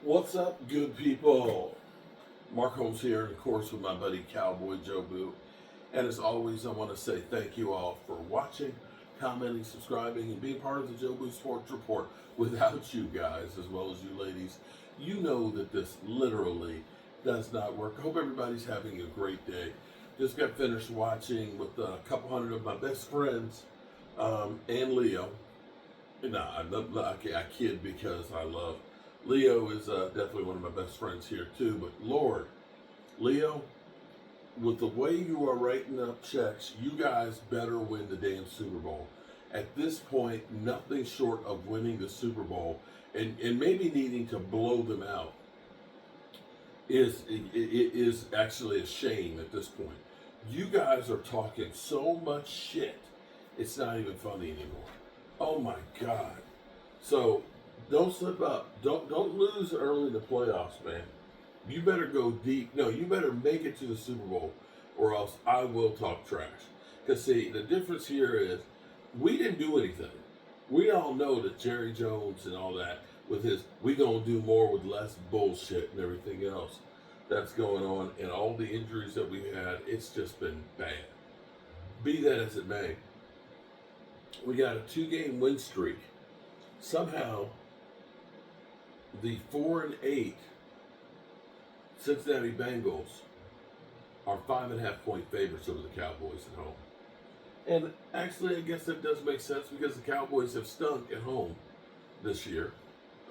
What's up, good people? Mark Holmes here, and of course, with my buddy Cowboy Joe Boo. And as always, I want to say thank you all for watching, commenting, subscribing, and being part of the Joe Boo Sports Report. Without you guys, as well as you ladies, you know that this literally does not work. I hope everybody's having a great day. Just got finished watching with a couple hundred of my best friends and Leo. I kid because I love Leo is definitely one of my best friends here too. But Lord, Leo, with the way you are writing up checks, you guys better win the damn Super Bowl. At this point, nothing short of winning the Super Bowl and maybe needing to blow them out is actually a shame at this point. You guys are talking so much shit, it's not even funny anymore. Oh my God. So don't slip up. Don't lose early in the playoffs, man. You better go deep. No, you better make it to the Super Bowl, or else I will talk trash. Because see, the difference here is we didn't do anything. We all know that Jerry Jones and all that with his we gonna do more with less bullshit and everything else that's going on, and all the injuries that we had, it's just been bad. Be that as it may, we got a 2-game win streak. Somehow, the 4-8 Cincinnati Bengals are 5.5-point favorites over the Cowboys at home. And actually, I guess that does make sense because the Cowboys have stunk at home this year.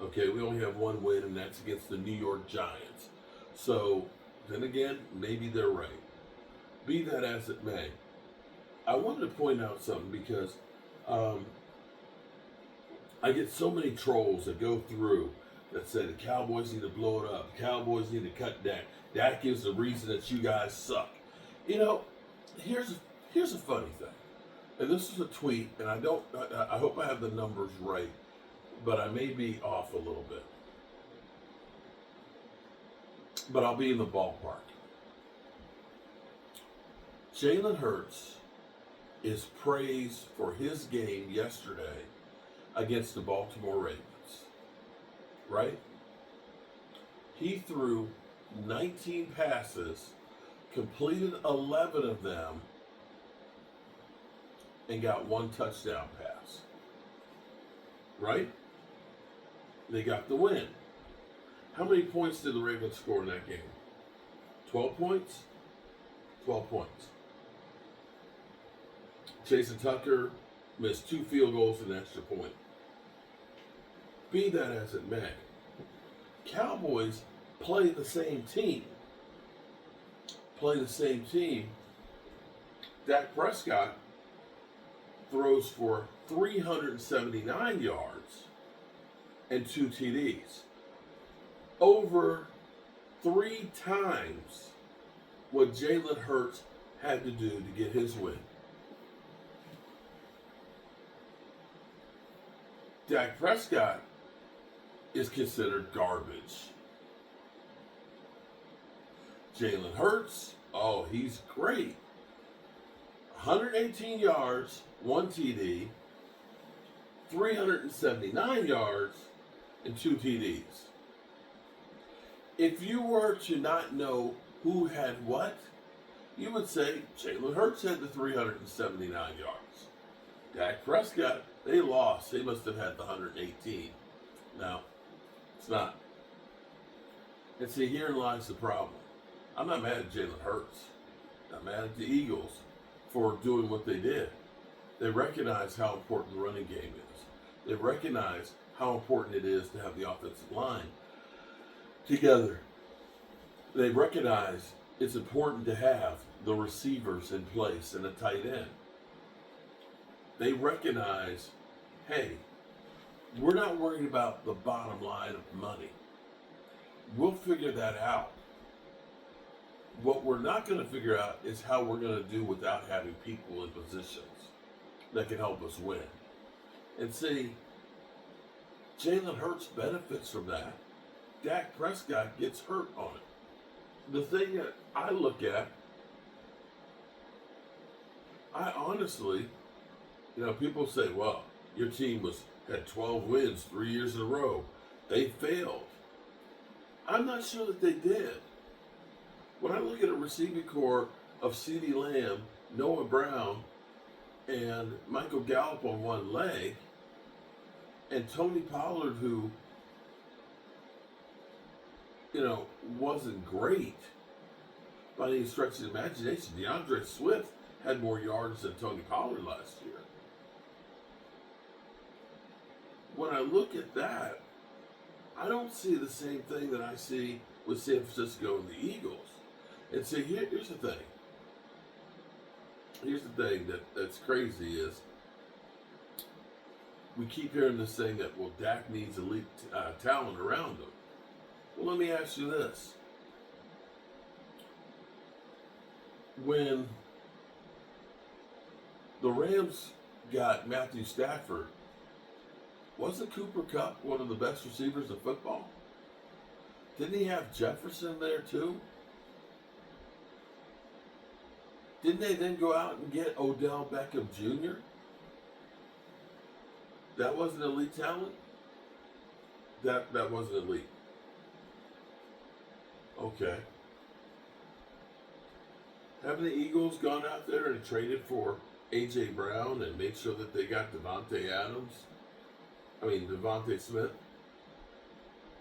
Okay, we only have one win, and that's against the New York Giants. So, then again, maybe they're right. Be that as it may, I wanted to point out something because I get so many trolls that go through that say the Cowboys need to blow it up. The Cowboys need to cut Dak. Dak is the reason that you guys suck. You know, here's a funny thing. And this is a tweet, and I hope I have the numbers right, but I may be off a little bit. But I'll be in the ballpark. Jalen Hurts is praised for his game yesterday against the Baltimore Ravens, right? He threw 19 passes, completed 11 of them, and got one touchdown pass, right? They got the win. How many points did the Ravens score in that game? 12 points? 12 points. Jason Tucker missed 2 field goals and an extra point. Be that as it may, Cowboys play the same team. Dak Prescott throws for 379 yards and 2 TDs. Over 3 times what Jalen Hurts had to do to get his win. Dak Prescott is considered garbage. Jalen Hurts, oh, he's great. 118 yards, 1 TD, 379 yards, and 2 TDs. If you were to not know who had what, you would say Jalen Hurts had the 379 yards. Dak Prescott, they lost. They must have had the 118. No, it's not. And see, herein lies the problem. I'm not mad at Jalen Hurts. I'm mad at the Eagles for doing what they did. They recognize how important the running game is. They recognize how important it is to have the offensive line together. They recognize it's important to have the receivers in place and a tight end. They recognize, hey, we're not worried about the bottom line of money. We'll figure that out. What we're not going to figure out is how we're going to do without having people in positions that can help us win. And see, Jalen Hurts benefits from that. Dak Prescott gets hurt on it. The thing that I look at, I honestly, people say, well, your team had 12 wins 3 years in a row. They failed. I'm not sure that they did. When I look at a receiving core of CeeDee Lamb, Noah Brown, and Michael Gallup on one leg, and Tony Pollard, who, wasn't great by any stretch of the imagination. DeAndre Swift had more yards than Tony Pollard last year. When I look at that, I don't see the same thing that I see with San Francisco and the Eagles. And see, here's the thing. Here's the thing that's crazy is we keep hearing this thing that, well, Dak needs elite talent around him. Well, let me ask you this. When the Rams got Matthew Stafford, wasn't Cooper Kupp one of the best receivers in football? Didn't he have Jefferson there too? Didn't they then go out and get Odell Beckham Jr.? That wasn't elite talent? That wasn't elite. Okay. Haven't the Eagles gone out there and traded for A.J. Brown and made sure that they got Devontae Smith?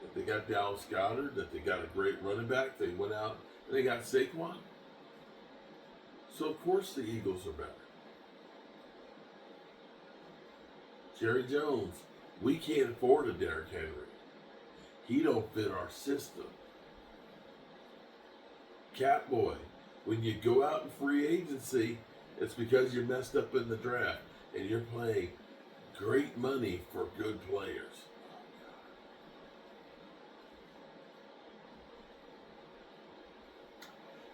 That they got Dallas Goedert, that they got a great running back. They went out and they got Saquon. So, of course, the Eagles are better. Jerry Jones, we can't afford a Derrick Henry. He don't fit our system. Catboy, when you go out in free agency, it's because you're messed up in the draft and you're paying great money for good players.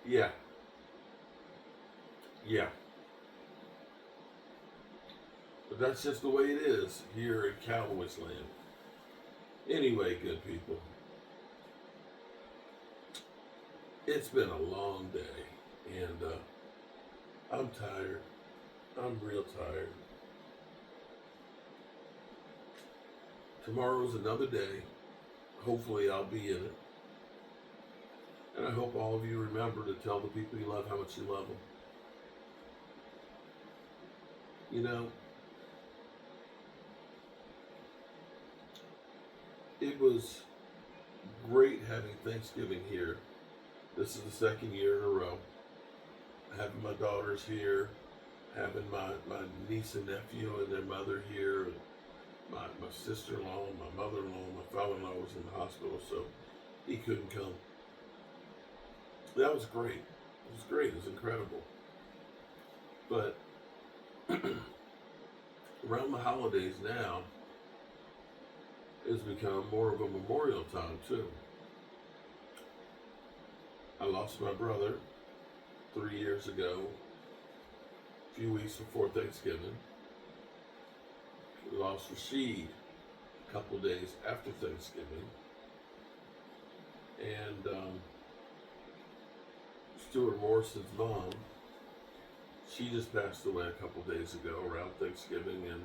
Yeah. But that's just the way it is here in Cowboys land. Anyway, good people, it's been a long day, and I'm tired. I'm real tired. Tomorrow's another day. Hopefully I'll be in it. And I hope all of you remember to tell the people you love how much you love them. It was great having Thanksgiving here. This is the second year in a row. Having my daughters here, having my niece and nephew and their mother here, and my sister-in-law, my mother-in-law, my father-in-law was in the hospital, so he couldn't come. That was great. It was great. It was incredible. But around the holidays now, it's become more of a memorial time too. I lost my brother 3 years ago, a few weeks before Thanksgiving. We lost Rashid a couple days after Thanksgiving. And Stuart Morrison's mom, she just passed away a couple days ago around Thanksgiving, and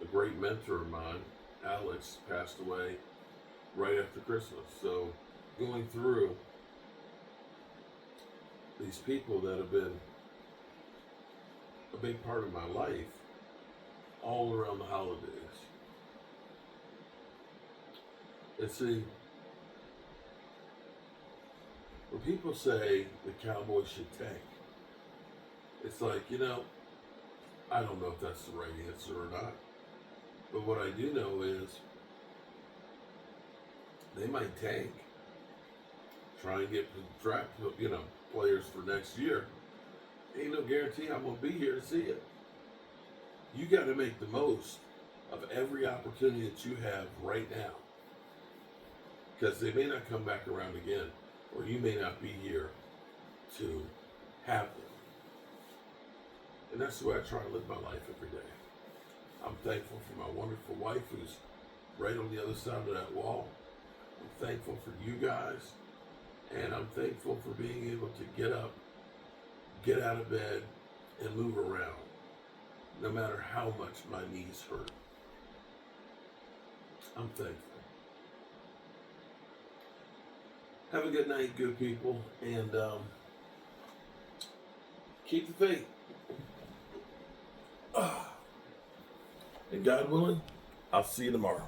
a great mentor of mine, Alex, passed away right after Christmas. So going through these people that have been a big part of my life all around the holidays. And see, when people say the Cowboys should tank, it's like, I don't know if that's the right answer or not. But what I do know is they might tank, try and get draft, players for next year. Ain't no guarantee I'm going to be here to see it. You got to make the most of every opportunity that you have right now, because they may not come back around again, or you may not be here to have them. And that's the way I try to live my life every day. I'm thankful for my wonderful wife who's right on the other side of that wall. I'm thankful for you guys. And I'm thankful for being able to get up, get out of bed, and move around, no matter how much my knees hurt. I'm thankful. Have a good night, good people, and keep the faith. And God willing, I'll see you tomorrow.